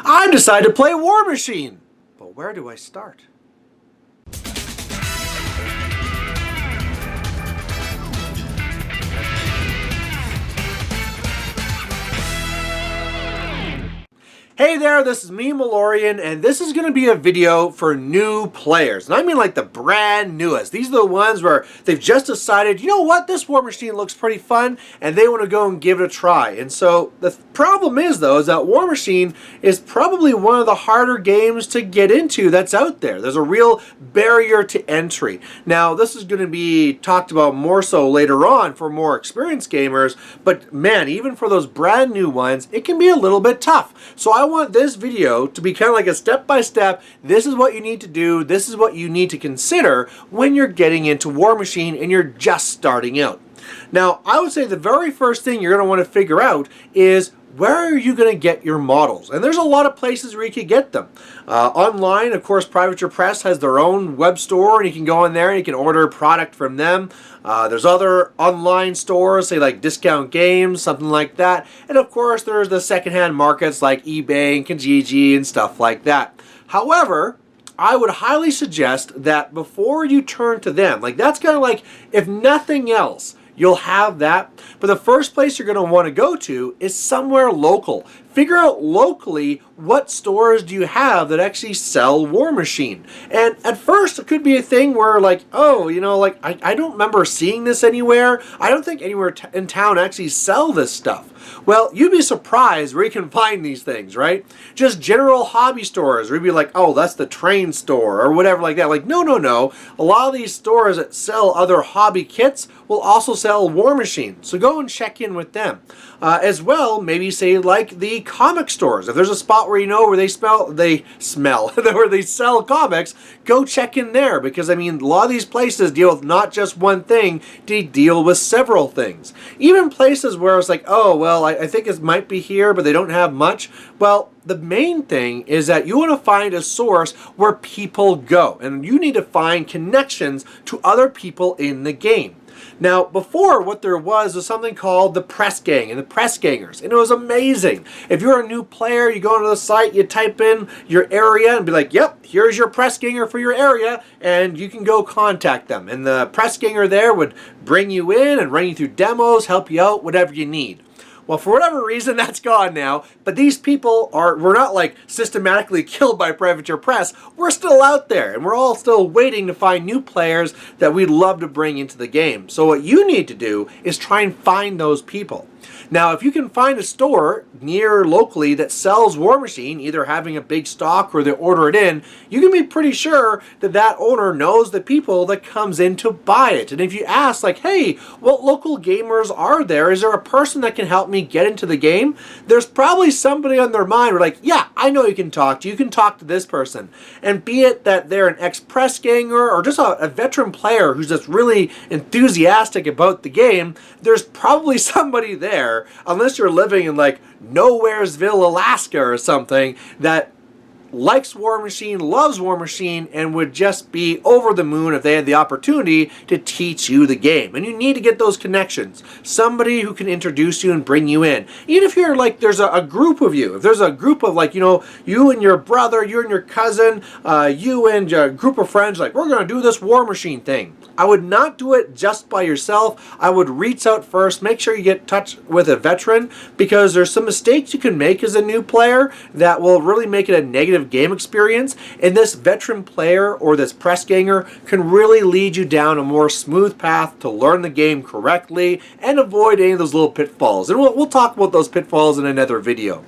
I decided to play Warmachine, but where do I start? Hey there, this is me, Malorian, and this is going to be a video for new players. And I mean like the brand newest. These are the ones where they've just decided, you know what, this Warmachine looks pretty fun, and they want to go and give it a try. And so the problem is, though, is that Warmachine is probably one of the harder games to get into that's out there. There's a real barrier to entry. Now, this is going to be talked about more so later on for more experienced gamers, but man, even for those brand new ones, it can be a little bit tough. So I want this video to be kind of like a step-by-step, this is what you need to do, this is what you need to consider when you're getting into Warmachine and you're just starting out. Now, I would say the very first thing you're going to want to figure out is where are you going to get your models? And there's a lot of places where you can get them. Online, of course, Privateer Press has their own web store, and you can go in there and you can order product from them. There's other online stores, say like Discount Games, something like that. And of course, there's the secondhand markets like eBay and Kijiji and stuff like that. However, I would highly suggest that before you turn to them, like that's kind of like, if nothing else, you'll have that. But the first place you're going to want to go to is somewhere local. Figure out locally what stores do you have that actually sell Warmachine. And at first it could be a thing where like, oh, you know, like I don't remember seeing this anywhere. I don't think anywhere in town actually sell this stuff. Well, you'd be surprised where you can find these things, right? Just general hobby stores where you'd be like, oh, that's the Train store or whatever like that. Like, no, no, no. A lot of these stores that sell other hobby kits will also sell Warmachine. So go and check in with them. As well, maybe say like the comic stores. If there's a spot where you know where they where they sell comics, go check in there, because I mean a lot of these places deal with not just one thing, they deal with several things. Even places where it's like, oh well, I think it might be here but they don't have much. Well, the main thing is that you want to find a source where people go, and you need to find connections to other people in the game. Now, before, what there was something called the Press Gang and the Press Gangers, and it was amazing. If you're a new player, you go into the site, you type in your area and be like, yep, here's your Press Ganger for your area, and you can go contact them. And the Press Ganger there would bring you in and run you through demos, help you out, whatever you need. Well, for whatever reason, that's gone now, but these people were not like systematically killed by Privateer Press. We're still out there, and we're all still waiting to find new players that we'd love to bring into the game. So what you need to do is try and find those people. Now, if you can find a store near locally that sells Warmachine, either having a big stock or they order it in, you can be pretty sure that that owner knows the people that comes in to buy it. And if you ask, like, hey, what local gamers are there? Is there a person that can help me get into the game? There's probably somebody on their mind where like, yeah, I know you can talk to. You can talk to this person. And be it that they're an ex-press ganger or just a veteran player who's just really enthusiastic about the game, there's probably somebody there, unless you're living in like Nowheresville, Alaska or something, that likes Warmachine, loves Warmachine, and would just be over the moon if they had the opportunity to teach you the game. And you need to get those connections. Somebody who can introduce you and bring you in. Even if you're like, there's a group of you. If there's a group of like, you know, you and your brother, you and your cousin, you and a group of friends, like, we're going to do this Warmachine thing. I would not do it just by yourself. I would reach out first, make sure you get in touch with a veteran, because there's some mistakes you can make as a new player that will really make it a negative game experience, and this veteran player or this press ganger can really lead you down a more smooth path to learn the game correctly and avoid any of those little pitfalls. And we'll talk about those pitfalls in another video.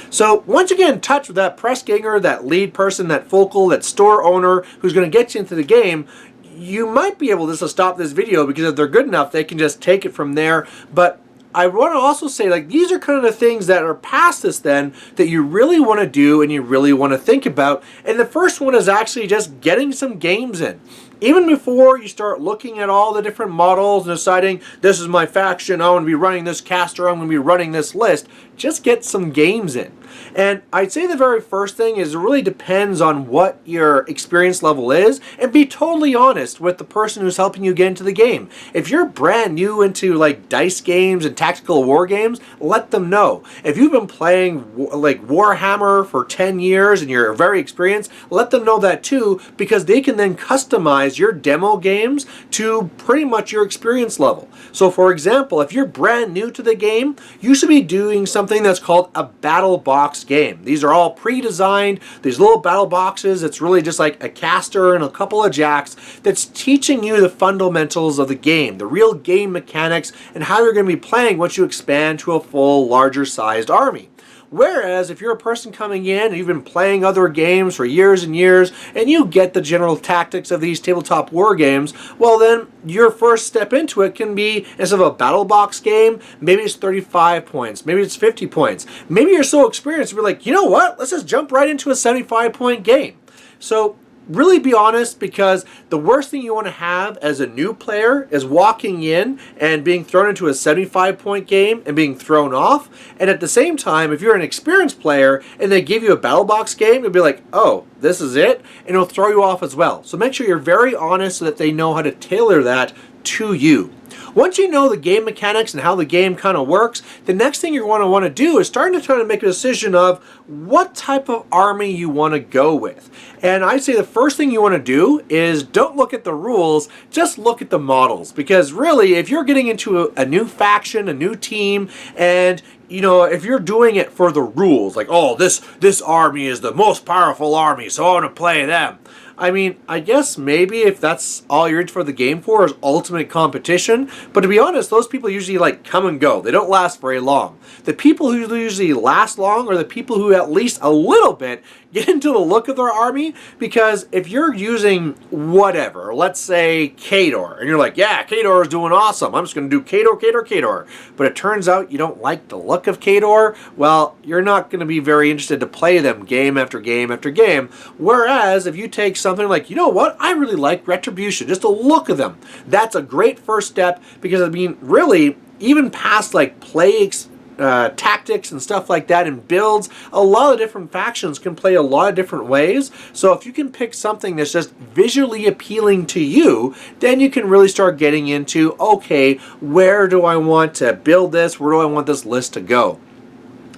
So once you get in touch with that press ganger, that lead person, that focal, that store owner who's going to get you into the game, you might be able just to stop this video, because if they're good enough, they can just take it from there. But I want to also say, like, these are kind of the things that are past this then that you really want to do and you really want to think about. And the first one is actually just getting some games in. Even before you start looking at all the different models and deciding, this is my faction, I'm going to be running this caster, I'm going to be running this list, just get some games in. And I'd say the very first thing is it really depends on what your experience level is, and be totally honest with the person who's helping you get into the game. If you're brand new into like dice games and tactical war games, let them know. If you've been playing like Warhammer for 10 years and you're very experienced, let them know that too, because they can then customize your demo games to pretty much your experience level. So for example, if you're brand new to the game, you should be doing something that's called a battle box game. These are all pre-designed, these little battle boxes. It's really just like a caster and a couple of jacks that's teaching you the fundamentals of the game, the real game mechanics, and how you're going to be playing once you expand to a full, larger sized army. Whereas if you're a person coming in and you've been playing other games for years and years and you get the general tactics of these tabletop war games, well then your first step into it can be, instead of a battle box game, maybe it's 35 points, maybe it's 50 points. Maybe you're so experienced, you're like, you know what, let's just jump right into a 75-point game. So really be honest, because the worst thing you want to have as a new player is walking in and being thrown into a 75-point game and being thrown off. And at the same time, if you're an experienced player and they give you a battle box game, you'll be like, oh, this is it, and it'll throw you off as well. So make sure you're very honest so that they know how to tailor that to you. Once you know the game mechanics and how the game kind of works, the next thing you're going to want to do is start to try to make a decision of what type of army you want to go with. And I'd say the first thing you want to do is don't look at the rules, just look at the models. Because really, if you're getting into a new faction, a new team, and you know, if you're doing it for the rules, like, oh, this army is the most powerful army, so I want to play them. I mean, I guess maybe if that's all you're in for the game for is ultimate competition, but to be honest, those people usually like come and go. They don't last very long. The people who usually last long are the people who at least a little bit get into the look of their army, because if you're using whatever, let's say Khador, and you're like, yeah, Khador is doing awesome, I'm just going to do Khador, but it turns out you don't like the look of Khador, well, you're not going to be very interested to play them game after game after game. Whereas if you take something like, you know what, I really like Retribution, just the look of them, that's a great first step, because I mean, really, even past like tactics and stuff like that and builds, a lot of different factions can play a lot of different ways. So if you can pick something that's just visually appealing to you, then you can really start getting into, okay, where do I want to build this? Where do I want this list to go?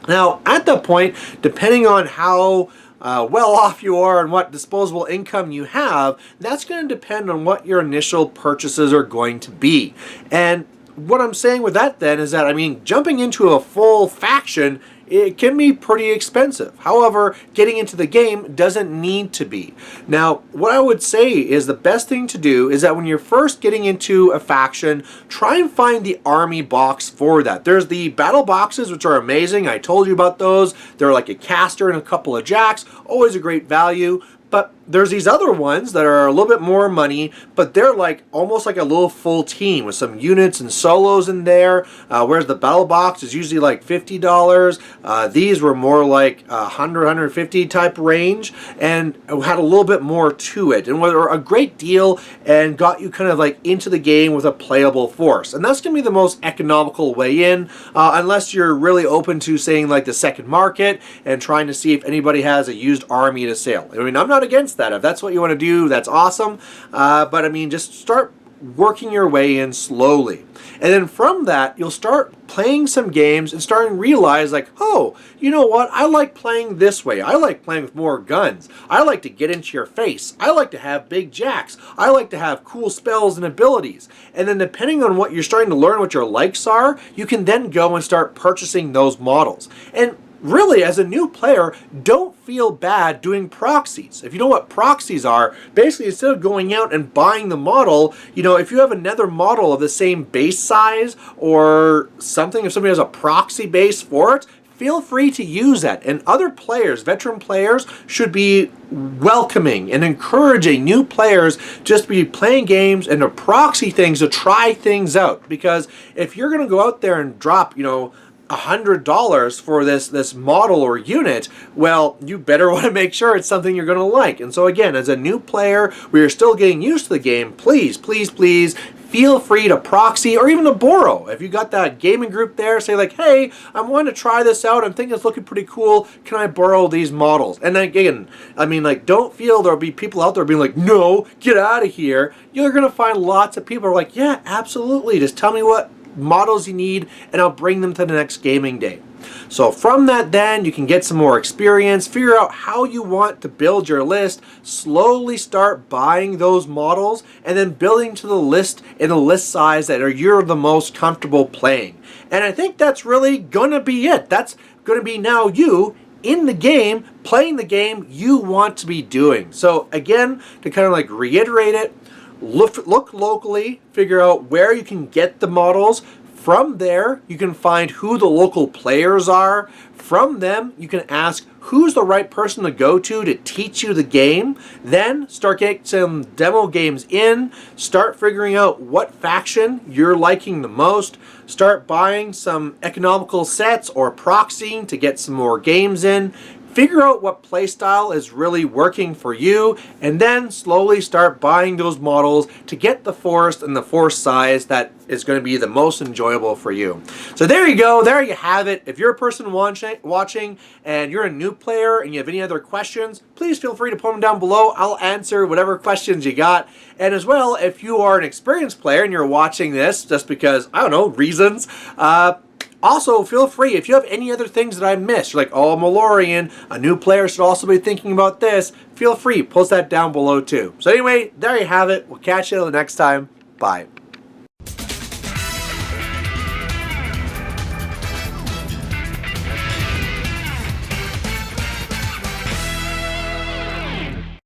Now, at that point, depending on how well off you are and what disposable income you have, that's going to depend on what your initial purchases are going to be. And what I'm saying with that then is that, I mean, jumping into a full faction, it can be pretty expensive. However, getting into the game doesn't need to be. Now, what I would say is the best thing to do is that when you're first getting into a faction, try and find the army box for that. There's the battle boxes, which are amazing. I told you about those. They're like a caster and a couple of jacks. Always a great value. But there's these other ones that are a little bit more money, but they're like almost like a little full team with some units and solos in there, whereas the battle box is usually like $50. These were more like 100, 150 type range, and had a little bit more to it, and were a great deal and got you kind of like into the game with a playable force. And that's going to be the most economical way in, unless you're really open to saying like the second market and trying to see if anybody has a used army to sell. I mean, I'm not against that. If that's what you want to do, that's awesome. But I mean, just start working your way in slowly. And then from that, you'll start playing some games and starting to realize like, oh, you know what? I like playing this way. I like playing with more guns. I like to get into your face. I like to have big jacks. I like to have cool spells and abilities. And then depending on what you're starting to learn, what your likes are, you can then go and start purchasing those models. And really, as a new player, don't feel bad doing proxies. If you know what proxies are, basically instead of going out and buying the model, you know, if you have another model of the same base size or something, if somebody has a proxy base for it, feel free to use that. And other players, veteran players, should be welcoming and encouraging new players just to be playing games and to proxy things, to try things out. Because if you're going to go out there and drop, you know, $100 for this model or unit, well, you better want to make sure it's something you're going to like. And so again, as a new player, we are still getting used to the game, please, please, please, feel free to proxy or even to borrow. If you got that gaming group there, say like, hey, I want to try this out. I'm thinking it's looking pretty cool. Can I borrow these models? And then again, I mean, like, don't feel there'll be people out there being like, no, get out of here. You're going to find lots of people who are like, yeah, absolutely. Just tell me what models you need and I'll bring them to the next gaming day. So from that, then you can get some more experience, figure out how you want to build your list, slowly start buying those models, and then building to the list in the list size that you're the most comfortable playing. And I think that's really gonna be it. That's gonna be now you in the game, playing the game you want to be doing. So again, to kind of like reiterate it, look locally, figure out where you can get the models. From there, you can find who the local players are. From them, you can ask who's the right person to go to teach you the game. Then start getting some demo games in. Start figuring out what faction you're liking the most. Start buying some economical sets or proxying to get some more games in. Figure out what playstyle is really working for you, and then slowly start buying those models to get the forest and the force size that is going to be the most enjoyable for you. So there you go, there you have it. If you're a person watching and you're a new player and you have any other questions, please feel free to put them down below. I'll answer whatever questions you got. And as well, if you are an experienced player and you're watching this just because, I don't know, reasons, also, feel free, if you have any other things that I missed, like, oh, Malorian, a new player should also be thinking about this, feel free, post that down below too. So anyway, there you have it. We'll catch you the next time. Bye.